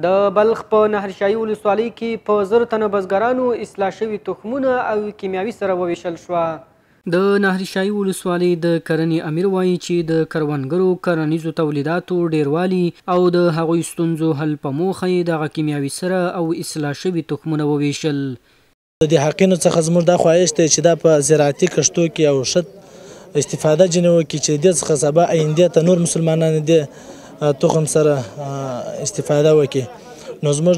د بلخ په نهرشاهي ولسوالۍ کې په 1000 تنه بزګرانو اصلاح شوي تخمونه او کیمیاوي سره وویشل شوه. د نهرشاهي ولسوالۍ د کرنې امیر وایي چې د کروندګرو کرنیزو تولیداتو ډیروالي او د هغوی ستونزو حل په موخه یې دغه کیمیاوي سره او اصلاح شوي تخمونه وویشل. د دې حقینو څخه زموږ دا خواهش دی چې دا په زراعتي کښتو کې او ښه استفاده ځینې وکړي چې د دې څخه سبا آینده ته نور مسلمانان د تخم سره استفاده وکړي. نو زموږ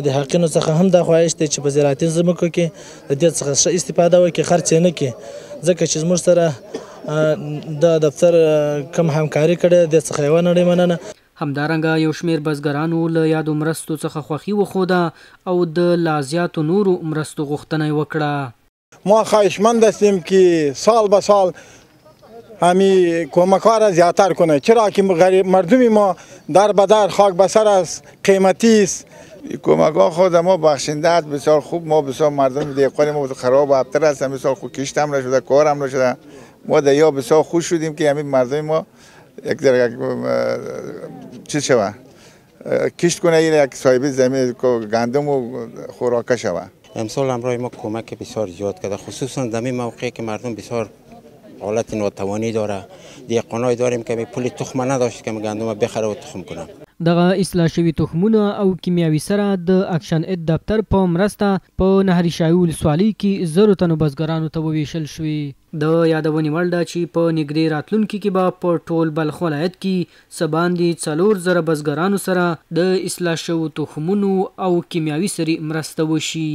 د حقینو څخه هم دا خواهش دی چې په زراعتي ځمکو کې د دې څخه ښه استفاده وکړي، خرڅ یې نه کړي، ځکه چې زموږ سره د دفتر کم همکاري کړې، د څخه یوه نړۍ مننه. همدارنګه یو شمیر بزګرانو له یادو مرستو څخه خوښي وښوده او د لا زیاتو نورو مرستو غوښتنه یې وکړه. ما خواهشمند هستیم که سال به سال همی کمک‌ها را زیادتر کنه، چرا که مردم ما در به در خاک بسر است، قیمتی است. کمک‌ها خود ما بخشنده است، بسیار خوب. ما بسیار مردم دیقان ما خراب و ابتر هستن، بسیار خوب کشت هم نشده، کار هم نشده. ما دریا بسیار خوش شدیم که همین مردم ما یک چیز شوه کشت کنه، یک صاحب زمین گندم و خوراکه شوه. امسال همراه ما کمک بسیار زیاد کرده، خصوصا در این موقعی که مردم بسیار حالت ناتوانی داره. دیقانای داریم که پول تخم نداشت که گندم بخره و تخم کنه. دغه اصلاح شوي تخمونه او کیمیاوي سره د اکشن اید دفتر په مرسته په نهرشاهي ولسوالۍ کې 1000 تنو بزګرانو ته وویشل شوي. د یادونې وړ ده چې په نږدې راتلونکي کې به په ټول بلخ ولایت کې څه باندې 4000 بزګرانو سره د اصلاح شوو تخمونو او کیمیاوي سرې مرسته وشي.